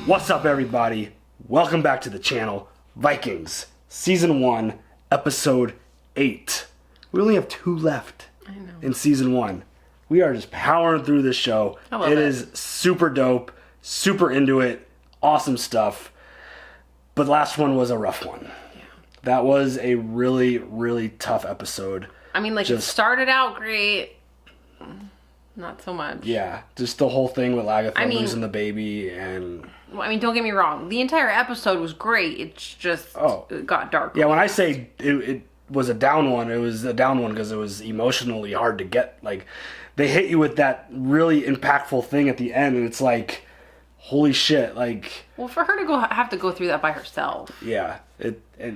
What's up, everybody? Welcome back to the channel. Vikings, Season 1, Episode 8. We only have 2 left in Season 1. We are just powering through this show. It is super dope, super into it, awesome stuff. But the last one was a rough one. Yeah. That was a really, really tough episode. I mean, like, it started out great. Not so much. Yeah, just the whole thing with Lagertha losing the baby and... Well, I mean, don't get me wrong. The entire episode was great. It's just it got dark. Yeah, when I say it was a down one, it was a down one because it was emotionally hard to get. Like, they hit you with that really impactful thing at the end, and it's like, holy shit, like... Well, for her to have to go through that by herself. Yeah,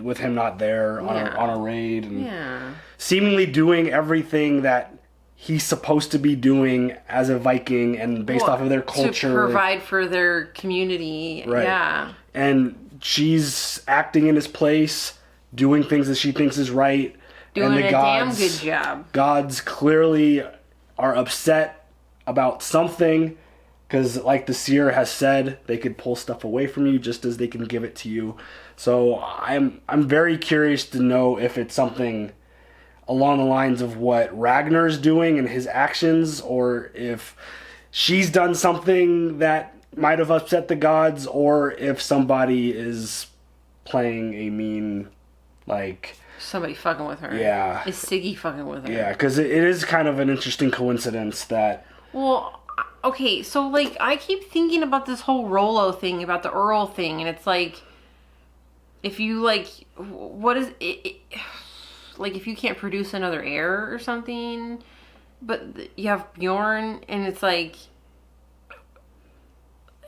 with him not there on a raid. And seemingly doing everything that he's supposed to be doing as a Viking and based off of their culture. To provide for their community. Right. Yeah. And she's acting in his place, doing things that she thinks is right. Doing and a damn good job. Gods clearly are upset about something because, like the seer has said, they could pull stuff away from you just as they can give it to you. So I'm very curious to know if it's something along the lines of what Ragnar's doing and his actions, or if she's done something that might have upset the gods, or if somebody is playing a mean, like... Somebody fucking with her. Yeah. Is Siggy fucking with her? Yeah, because it is kind of an interesting coincidence that... Well, okay, so, like, I keep thinking about this whole Rollo thing, about the Earl thing, and it's like, if you, like, what is it like, if you can't produce another heir or something, but you have Bjorn, and it's like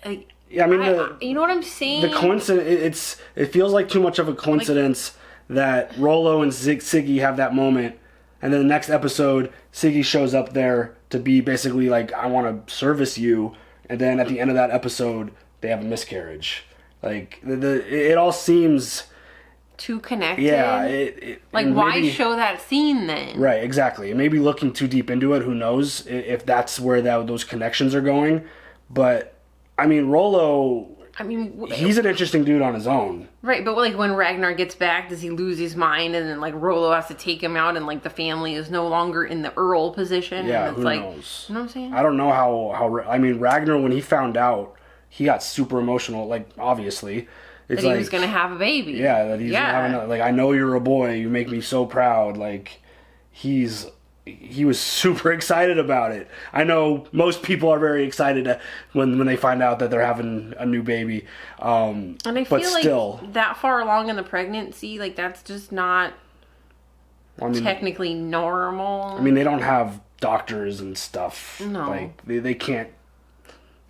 yeah, I mean, you know what I'm saying? The coincidence, it feels like too much of a coincidence that Rollo and Siggy have that moment, and then the next episode, Siggy shows up there to be basically like, I want to service you, and then at the end of that episode, they have a miscarriage. Like, it all seems... too connected. Yeah. Like, why show that scene then? Right, exactly. Maybe looking too deep into it, who knows if that's where those connections are going. But, I mean, Rollo... I mean... He's an interesting dude on his own. Right, but, like, when Ragnar gets back, does he lose his mind? And then, like, Rollo has to take him out, and, like, the family is no longer in the Earl position. Yeah, and it's who like, knows? You know what I'm saying? I don't know how... I mean, Ragnar, when he found out, he got super emotional, like, obviously... It's that he was going to have a baby. Yeah, that he's going to have another... Like, I know you're a boy. You make me so proud. Like, he was super excited about it. I know most people are very excited when they find out that they're having a new baby. And I feel like that far along in the pregnancy, like, that's just not technically normal. I mean, they don't have doctors and stuff. No. Like, they can't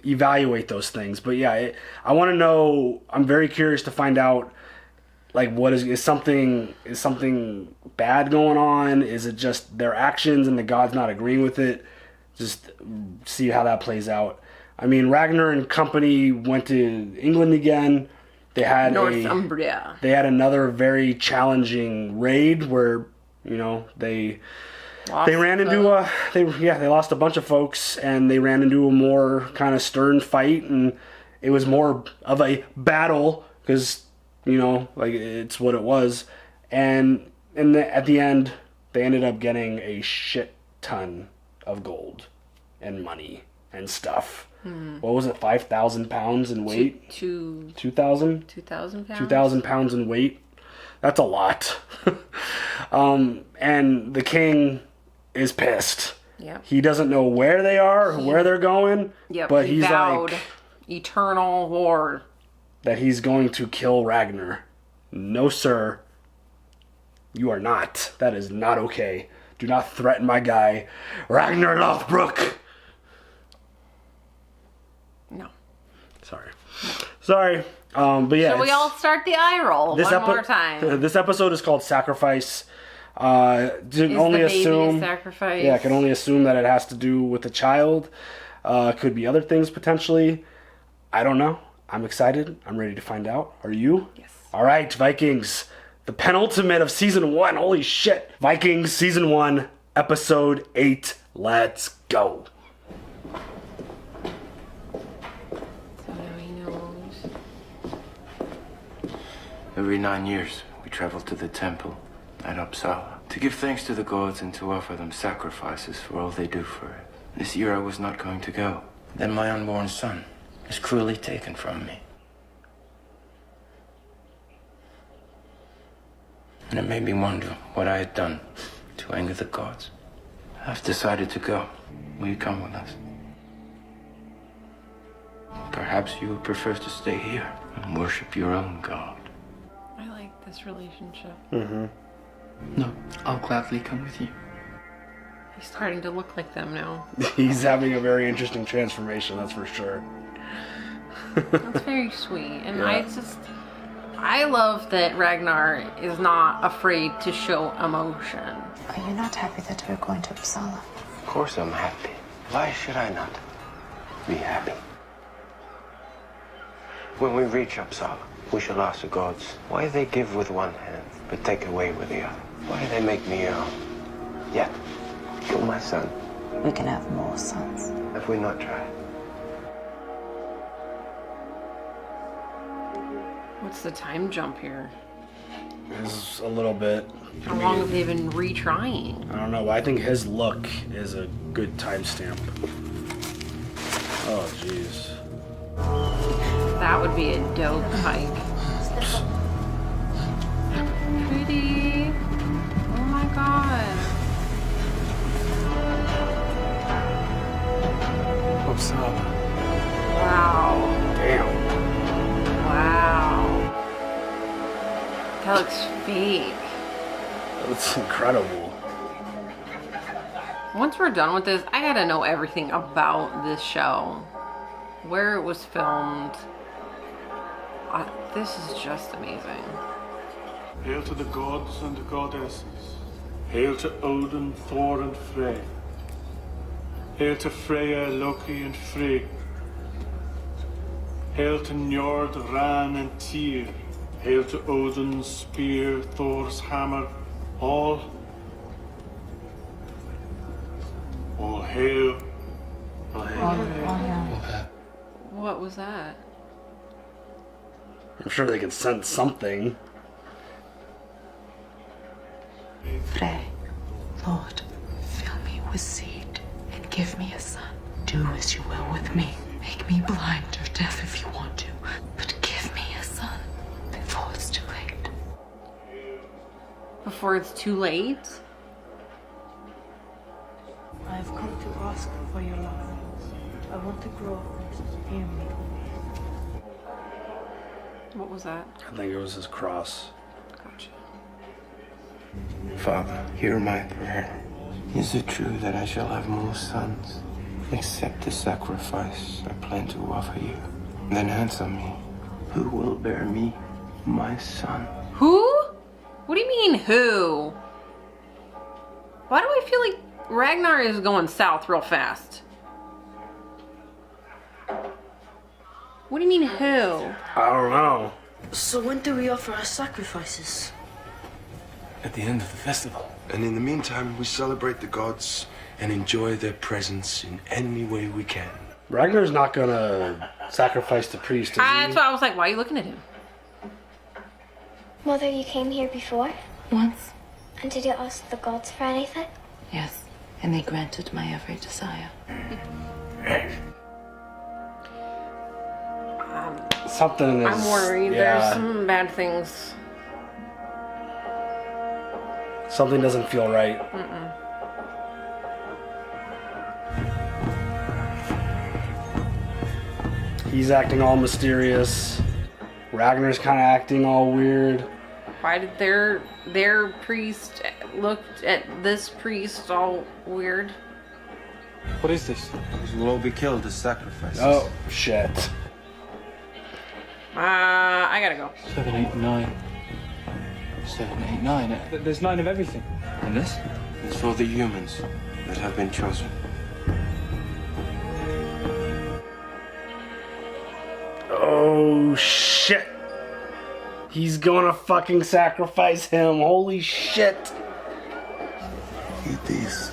evaluate those things. But yeah, I want to know, I'm very curious to find out, like, what is something bad going on? Is it just their actions and the gods not agreeing with it? Just see how that plays out. I mean, Ragnar and company went to England again. They had Northumbria. They had another very challenging raid where, you know, they ran into they lost a bunch of folks, and they ran into a more kind of stern fight, and it was more of a battle because, you know, like, it's what it was. And at the end, they ended up getting a shit ton of gold and money and stuff. What was it, 5,000 pounds in weight? 2,000? 2,000 pounds? 2,000 pounds in weight. That's a lot. And the king is pissed. Yeah. He doesn't know where they are or where they're going. Yep. But he vowed like eternal war. That he's going to kill Ragnar. No, sir. You are not. That is not okay. Do not threaten my guy, Ragnar Lothbrok. No. Sorry. But yeah. So we all start the eye roll one more time. This episode is called Sacrifice. Only assume sacrifice? Yeah, I can only assume that it has to do with the child. Could be other things potentially. I don't know. I'm excited. I'm ready to find out. Are you? Yes. All right, Vikings. The penultimate of Season 1. Holy shit. Vikings Season 1, Episode 8. Let's go. So now he knows. Every 9 years, we travel to the temple at Uppsala to give thanks to the gods and to offer them sacrifices for all they do for it. This year I was not going to go. Then my unborn son is cruelly taken from me. And it made me wonder what I had done to anger the gods. I've decided to go. Will you come with us? Perhaps you would prefer to stay here and worship your own god. I like this relationship. Mm-hmm. No, I'll gladly come with you. He's starting to look like them now. He's having a very interesting transformation, that's for sure. That's very sweet. And I love that Ragnar is not afraid to show emotion. Are you not happy that we're going to Uppsala? Of course I'm happy. Why should I not be happy? When we reach Uppsala, we shall ask the gods why they give with one hand but take away with the other. Why do they make me ill, yet kill my son? We can have more sons. Have we not tried? What's the time jump here? It's a little bit. How long have they been retrying? I don't know. I think his look is a good timestamp. Oh, jeez. That would be a dope hike. Pretty. Oh my god. Uppsala. Wow. Damn. Wow. That looks fake. That's incredible. Once we're done with this, I gotta know everything about this show. Where it was filmed. This is just amazing. Hail to the gods and the goddesses. Hail to Odin, Thor and Frey. Hail to Freya, Loki and Frigg. Hail to Njord, Ran and Tyr. Hail to Odin's spear, Thor's hammer. All hail. What was that? I'm sure they could sense something. Frey, Lord, fill me with seed and give me a son. Do as you will with me. Make me blind or deaf if you want to, but give me a son before it's too late. Before it's too late? I have come to ask for your love. I want to grow. Hear me. What was that? I think it was his cross. Gotcha. Father, hear my prayer. Is it true that I shall have more sons? Accept the sacrifice I plan to offer you. Then answer me. Who will bear me, my son? Who? What do you mean, who? Why do I feel like Ragnar is going south real fast? What do you mean, who? I don't know. So when do we offer our sacrifices? At the end of the festival. And in the meantime, we celebrate the gods and enjoy their presence in any way we can. Ragnar's not gonna sacrifice the priest, is he? That's why I was like, why are you looking at him? Mother, you came here before? Once, And did you ask the gods for anything? yes, and they granted my every desire. Something is... I'm worried. Yeah, There's some bad things. something doesn't feel right. He's acting all mysterious. Ragnar's kind of acting all weird. Why did their priest look at this priest all weird? What is this? We will all be killed as sacrifices. Oh, shit. I gotta go. 7, 8, 9. 7, 8, 9. There's 9 of everything. And this? It's for the humans that have been chosen. Oh, shit. He's gonna fucking sacrifice him. Holy shit. Eat these.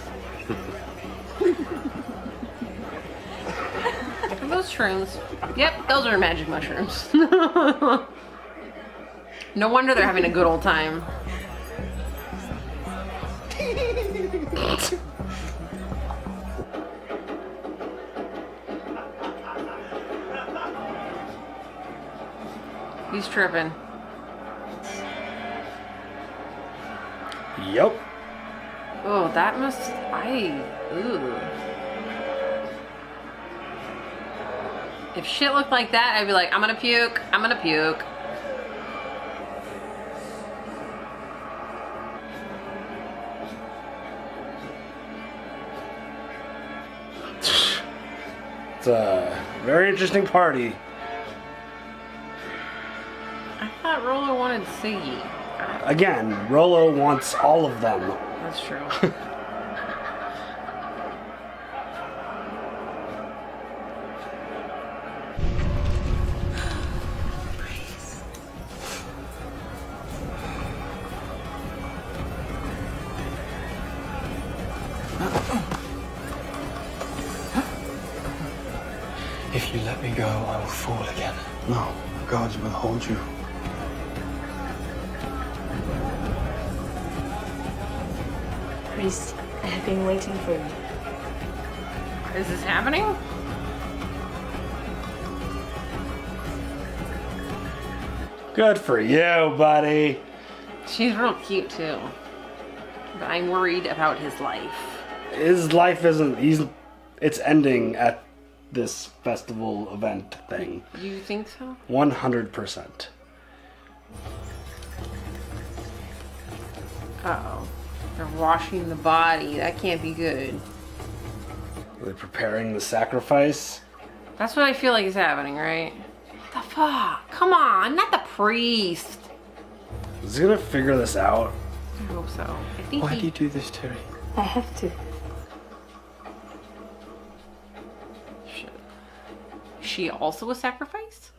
Are those shrooms? Yep, those are magic mushrooms. No wonder they're having a good old time. He's tripping. Yep. Oh, that must... Ooh. If shit looked like that, I'd be like, I'm gonna puke. I'm gonna puke. It's a very interesting party. I thought Rollo wanted Siggy. Again, Rollo wants all of them. That's true. If you let me go, I will fall again. No, the gods will hold you. Priest, I have been waiting for you. Is this happening? Good for you, buddy. She's real cute too. But I'm worried about his life. His life isn't. It's ending at this festival event thing. You think so? 100%. Uh-oh. They're washing the body. That can't be good. Are they preparing the sacrifice? That's what I feel like is happening, right? What the fuck? Come on, not the priest. Is he gonna figure this out? I hope so. I think Why do you do this, Terry? I have to. Shit. Is she also a sacrifice?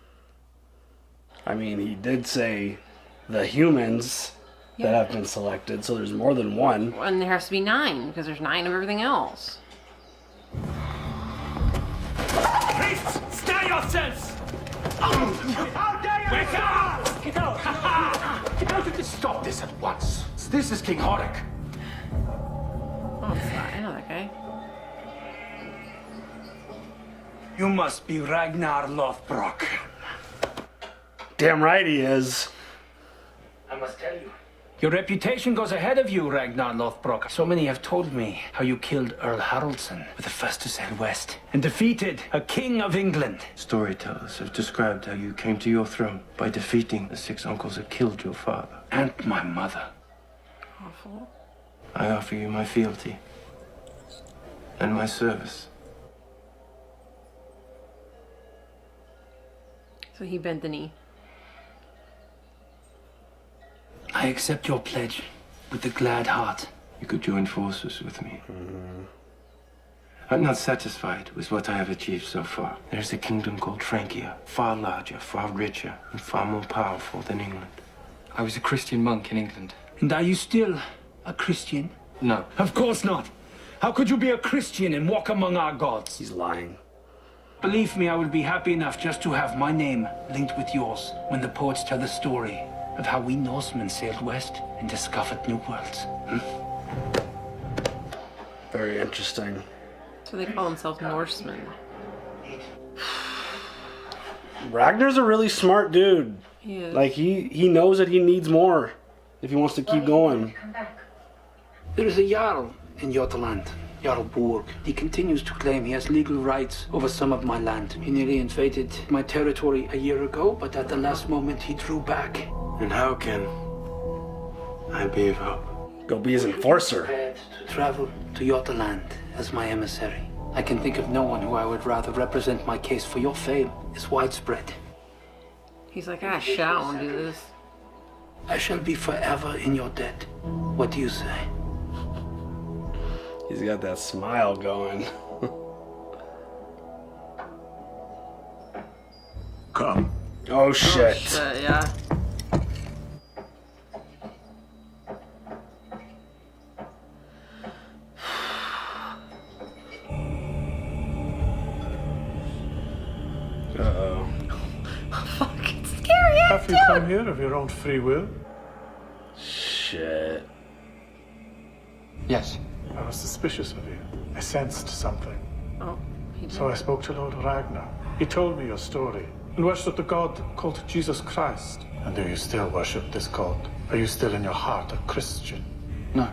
I mean, he did say the humans that have been selected, so there's more than one. And there has to be 9, because there's 9 of everything else. Priests, stand yourselves! How dare you! Wake up! Get out! Get out of this! Stop this at once. This is King Horik. Oh, I know that guy. You must be Ragnar Lothbrok. Damn right he is. I must tell you. Your reputation goes ahead of you, Ragnar Lothbrok. So many have told me how you killed Earl Haraldson, were the first to sail west, and defeated a king of England. Storytellers have described how you came to your throne by defeating the 6 uncles that killed your father. And my mother. Awful. I offer you my fealty and my service. So he bent the knee. I accept your pledge with a glad heart. You could join forces with me. I'm not satisfied with what I have achieved so far. There's a kingdom called Francia, far larger, far richer, and far more powerful than England. I was a Christian monk in England. And are you still a Christian? No. Of course not. How could you be a Christian and walk among our gods? He's lying. Believe me, I will be happy enough just to have my name linked with yours when the poets tell the story of how we Norsemen sailed west and discovered new worlds. Very interesting. So they call themselves Norsemen. Ragnar's a really smart dude. He is. Like, he knows that he needs more if he wants to keep going. There is a Jarl in Jotunland, Jarl Borg. He continues to claim he has legal rights over some of my land. He nearly invaded my territory a year ago, but at the last moment he drew back. And how can I be of help? Go be his enforcer. Prepared to travel to Jotunland as my emissary. I can think of no one who I would rather represent my case, for your fame is widespread. He's like, ah, shit, I don't want to do this. I shall be forever in your debt. What do you say? He's got that smile going. Come. Oh shit. Shit, yeah. Uh-oh. Fuck, it's scary. A Nullafy you come here of your own free will? Shit. Yes. I was suspicious of you. I sensed something. Oh, he did. So I spoke to Lord Ragnar. He told me your story and worshipped a god called Jesus Christ. And do you still worship this god? Are you still in your heart a Christian? No.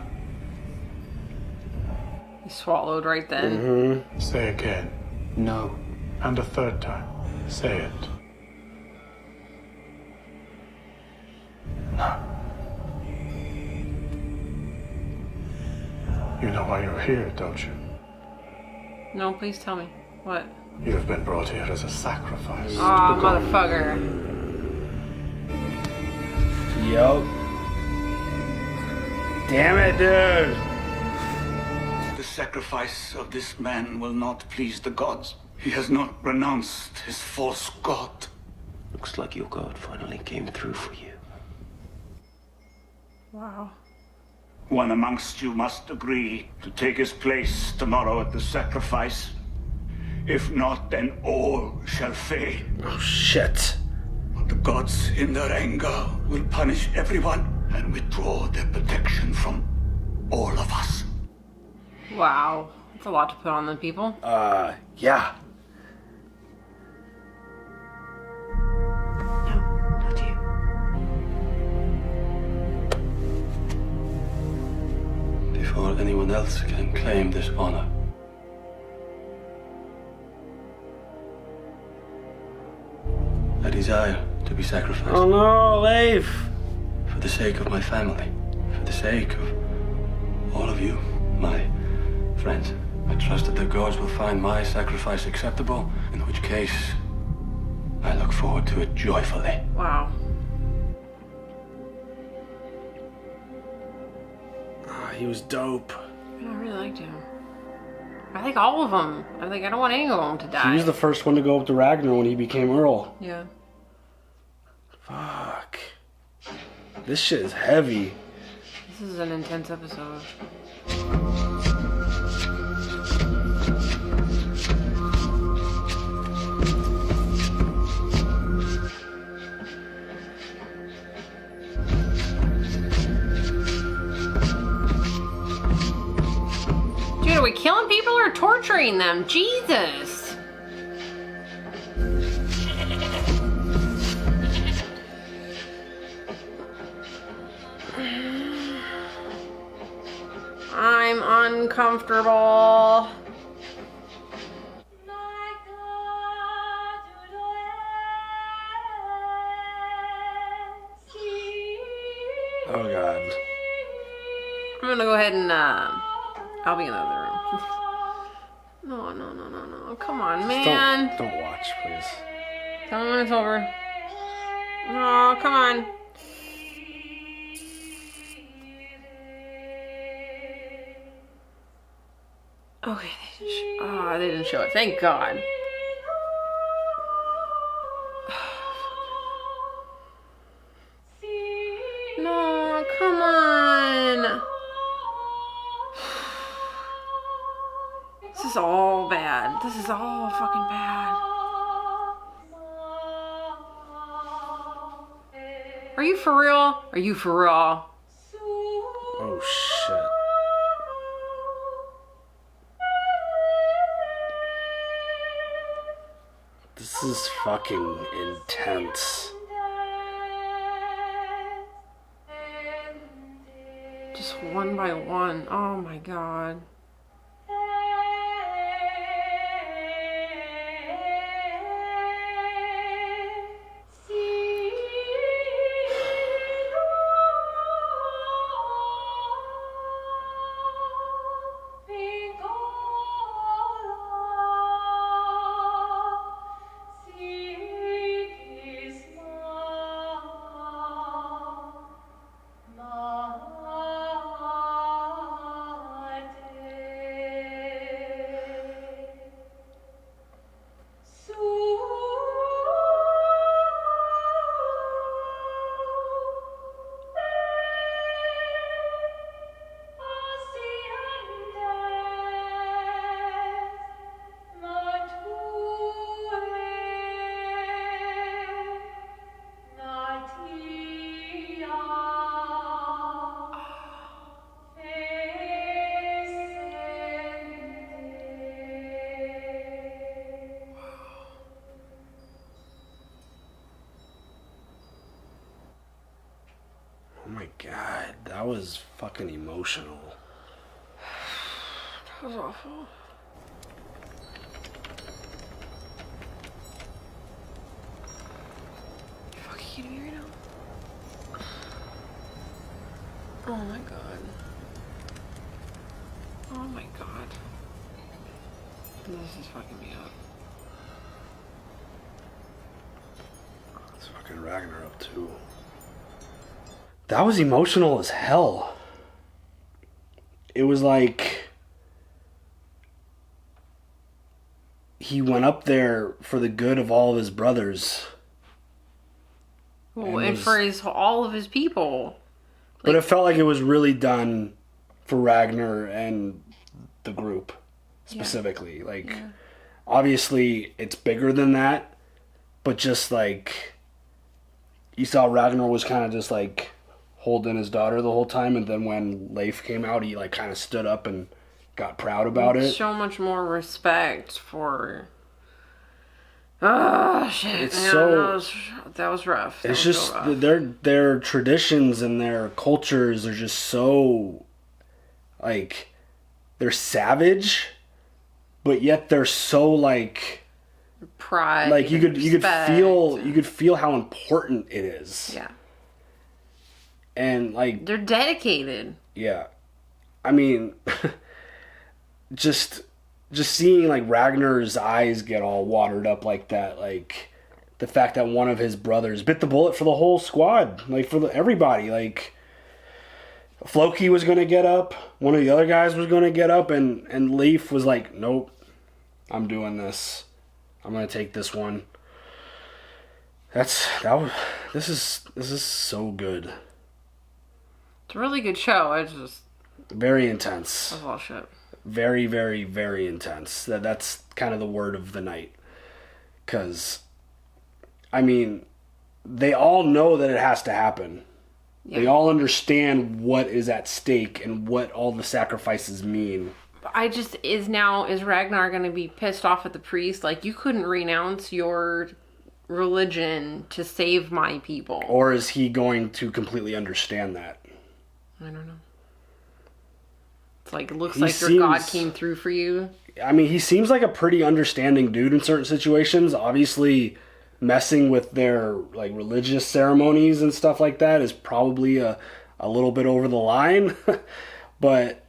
He swallowed right then. Say again. No. And a third time. Say it. No. You know why you're here, don't you? No, please tell me. What? You have been brought here as a sacrifice. Aw, motherfucker. Yup. Damn it, dude. The sacrifice of this man will not please the gods. He has not renounced his false god. Looks like your god finally came through for you. Wow. One amongst you must agree to take his place tomorrow at the sacrifice. If not, then all shall fail. Oh, shit. The gods, in their anger, will punish everyone and withdraw their protection from all of us. Wow. That's a lot to put on the people. Yeah. No, not you. Before anyone else can claim this honor, I desire to be sacrificed. Oh no, Leif! For the sake of my family, for the sake of all of you, my friends. I trust that the gods will find my sacrifice acceptable, in which case I look forward to it joyfully. Wow. He was dope. I really liked him. I like all of them. I don't want any of them to die. He was the first one to go up to Ragnar when he became Earl. Yeah. Fuck. This shit is heavy. This is an intense episode. Dude, are we killing people or torturing them? Jesus! I'm uncomfortable. Oh god. I'm gonna go ahead and I'll be in the other room. No, no, no, no, no. Come on, man. Don't watch, please. Tell me when it's over. Oh, come on. Okay, they didn't show it. Thank God. No, come on. This is all bad. This is all fucking bad. Are you for real? Are you for real? Oh shit. This is fucking intense. Just one by one. Oh my God. That was fucking emotional. That was awful. You fucking kidding me right now? Oh my god. Oh my god. This is fucking me up. It's fucking Ragnar up too. That was emotional as hell. It was like he went up there for the good of all of his brothers. Well, and for all of his people. But it felt like it was really done for Ragnar and the group specifically. Obviously it's bigger than that, but just like you saw Ragnar was kind of just like holding his daughter the whole time, and then when Leif came out, he like kind of stood up and got proud about it. So much more respect for. Oh shit! It's that was rough. It's just their traditions and their cultures are just so like they're savage, but yet they're so like pride. Like you could feel how important it is. Yeah. And like they're dedicated. Yeah. I mean just seeing like Ragnar's eyes get all watered up like that, like the fact that one of his brothers bit the bullet for the whole squad, like for everybody, like Floki was going to get up, one of the other guys was going to get up, and Leif was like, nope, I'm doing this. I'm going to take this one. This is so good. It's a really good show. It's just very intense. That's all shit. Very, very, very intense. That's kind of the word of the night. Because, I mean, they all know that it has to happen. Yeah. They all understand what is at stake and what all the sacrifices mean. Is Ragnar going to be pissed off at the priest? Like, you couldn't renounce your religion to save my people. Or is he going to completely understand that? I don't know. It's like, it looks like your God came through for you. I mean, he seems like a pretty understanding dude in certain situations. Obviously, messing with their like religious ceremonies and stuff like that is probably a little bit over the line. But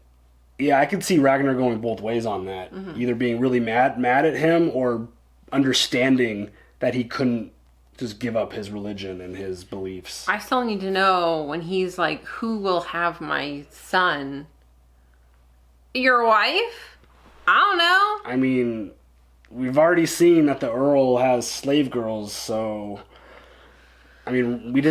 yeah, I could see Ragnar going both ways on that. Mm-hmm. Either being really mad at him or understanding that he couldn't just give up his religion and his beliefs. I still need to know when he's like, who will have my son? Your wife? I don't know. I mean, we've already seen that the Earl has slave girls, so I mean, we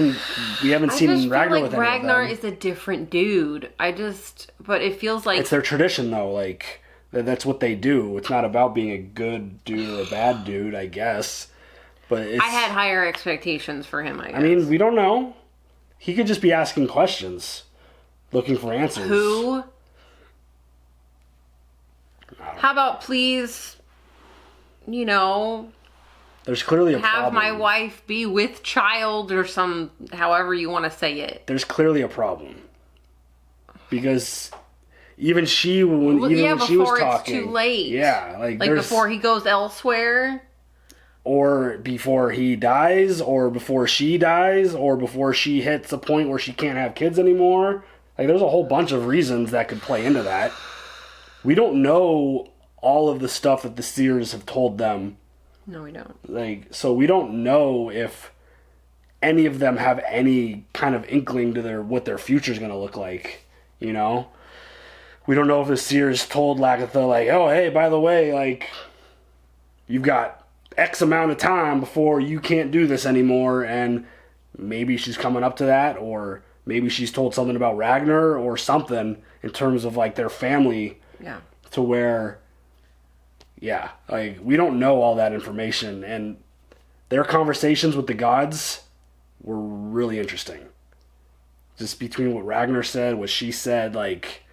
haven't seen Ragnar with any of them. Ragnar is a different dude. But it feels like it's their tradition though. Like that's what they do. It's not about being a good dude or a bad dude, I guess. But I had higher expectations for him, I guess. I mean, we don't know. He could just be asking questions, looking for answers. Who? How about please, there's clearly a problem. Have my wife be with child or however you want to say it. There's clearly a problem. Because even when she was talking. It's too late. Yeah. Like before he goes elsewhere. Or before he dies, or before she dies, or before she hits a point where she can't have kids anymore. Like, there's a whole bunch of reasons that could play into that. We don't know all of the stuff that the seers have told them. No, we don't. Like, so we don't know if any of them have any kind of inkling to what their future's going to look like, We don't know if the seers told Lagertha, like, oh, hey, by the way, like, you've got X amount of time before you can't do this anymore, and maybe she's coming up to that, or maybe she's told something about Ragnar or something in terms of like their family. Yeah. To where, yeah, like we don't know all that information, and their conversations with the gods were really interesting. Just between what Ragnar said, what she said, like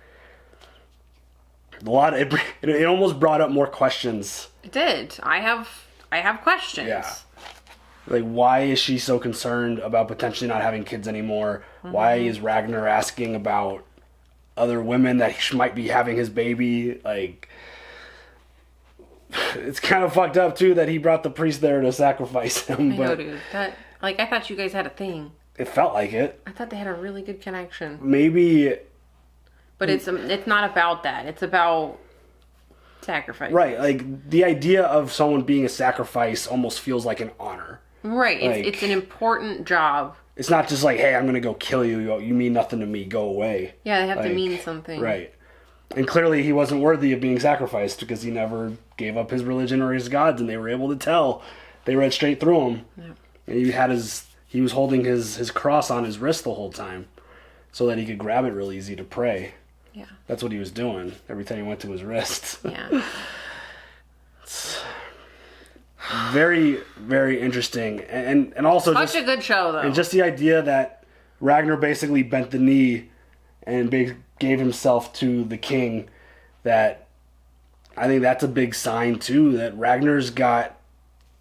it almost brought up more questions. It did. I have questions. Yeah. Like, why is she so concerned about potentially not having kids anymore? Why is Ragnar asking about other women that he might be having his baby? Like, it's kind of fucked up, too, that he brought the priest there to sacrifice him. I know, dude. I thought you guys had a thing. It felt like it. I thought they had a really good connection. Maybe... But it's not about that. It's about sacrifice. Right, like, the idea of someone being a sacrifice almost feels like an honor. Right, like, it's an important job. It's not just like, hey, I'm going to go kill you. You mean nothing to me. Go away. Yeah, they have like, to mean something. Right. And clearly he wasn't worthy of being sacrificed because he never gave up his religion or his gods, and they were able to tell. They read straight through him. Yeah. And he was holding his cross on his wrist the whole time so that he could grab it real easy to pray. Yeah. That's what he was doing every time he went to his wrist. Yeah. It's very, very interesting. And also such a good show, though. And just the idea that Ragnar basically bent the knee and gave himself to the king, that I think that's a big sign, too, that Ragnar's got...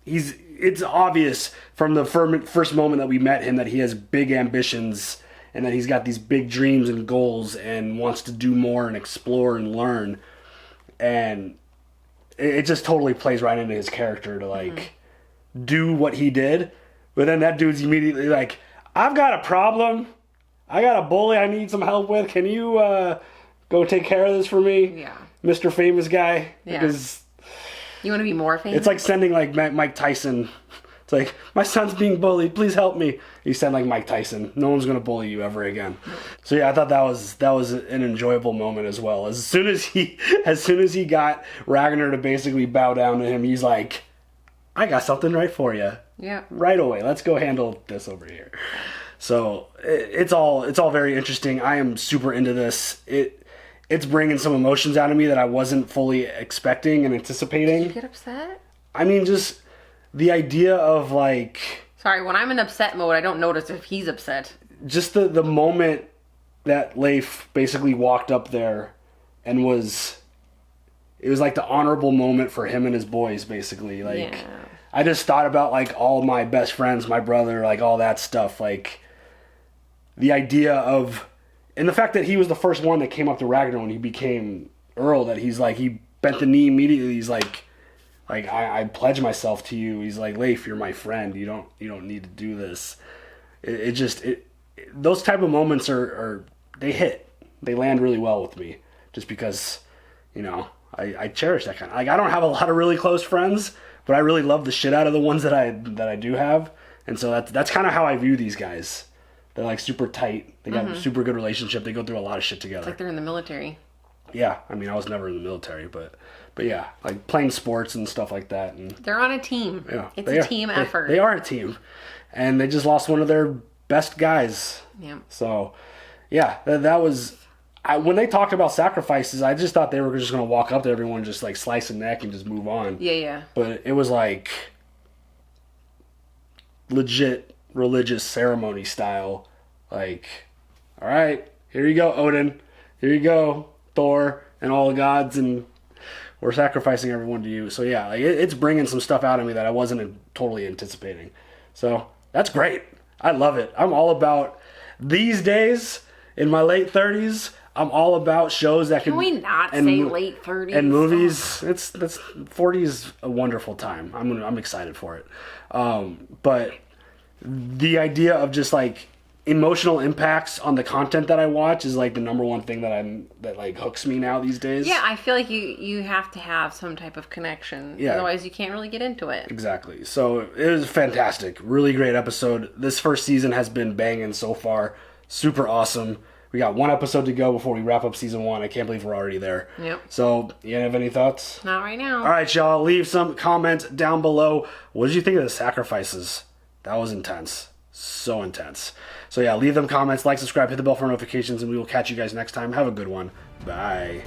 It's obvious from the first moment that we met him that he has big ambitions and that he's got these big dreams and goals and wants to do more and explore and learn. And it just totally plays right into his character to, like, do what he did. But then that dude's immediately like, I've got a problem. I got a bully I need some help with. Can you go take care of this for me? Yeah. Mr. Famous Guy? Yeah. Because you want to be more famous? It's like sending, like, Mike Tyson. It's like, my son's being bullied. Please help me. You send, like, Mike Tyson. No one's going to bully you ever again. So, yeah, I thought that was an enjoyable moment as well. As soon as he got Ragnar to basically bow down to him, he's like, I got something right for you. Yeah. Right away. Let's go handle this over here. So, it's all very interesting. I am super into this. It's bringing some emotions out of me that I wasn't fully expecting and anticipating. Did you get upset? I mean, just the idea of, like... Sorry, when I'm in upset mode, I don't notice if he's upset. Just the moment that Leif basically walked up there and it was like the honorable moment for him and his boys, basically. Like, yeah. I just thought about, like, all my best friends, my brother, like, all that stuff. Like, the idea of... And the fact that he was the first one that came up to Ragnar when he became Earl, that he's like, he bent the knee immediately. He's like I pledge myself to you. He's like, Leif, you're my friend. You don't need to do this. Those type of moments they hit. They land really well with me, just because, I cherish that kind of, like, I don't have a lot of really close friends, but I really love the shit out of the ones that I do have, and so that's kind of how I view these guys. They're, like, super tight. They got a super good relationship. They go through a lot of shit together. It's like they're in the military. Yeah. I mean, I was never in the military, but yeah. Like, playing sports and stuff like that. And they're on a team. Yeah. It's a team effort. They are a team. And they just lost one of their best guys. Yeah. So, yeah. That was... when they talked about sacrifices, I just thought they were just going to walk up to everyone, just, like, slice a neck and just move on. Yeah. But it was, like, legit religious ceremony style. Like, all right, here you go, Odin. Here you go, Thor, and all the gods, and we're sacrificing everyone to you. So yeah, like, it's bringing some stuff out of me that I wasn't totally anticipating. So that's great. I love it. I'm all about, these days, in my late 30s, I'm all about shows that can we not say late 30s? And movies. That's 40 is a wonderful time. I'm excited for it. But the idea of just, like, emotional impacts on the content that I watch is, like, the number one thing that like hooks me now these days. Yeah, I feel like you have to have some type of connection. Yeah. Otherwise you can't really get into it. Exactly. So it was fantastic. Really great episode. This first season has been banging so far. Super awesome. We got one episode to go before we wrap up season 1. I can't believe we're already there. Yep. So, you have any thoughts? Not right now. All right, y'all. Leave some comments down below. What did you think of the sacrifices? That was intense. So intense. So yeah, leave them comments, like, subscribe, hit the bell for notifications, and we will catch you guys next time. Have a good one. Bye.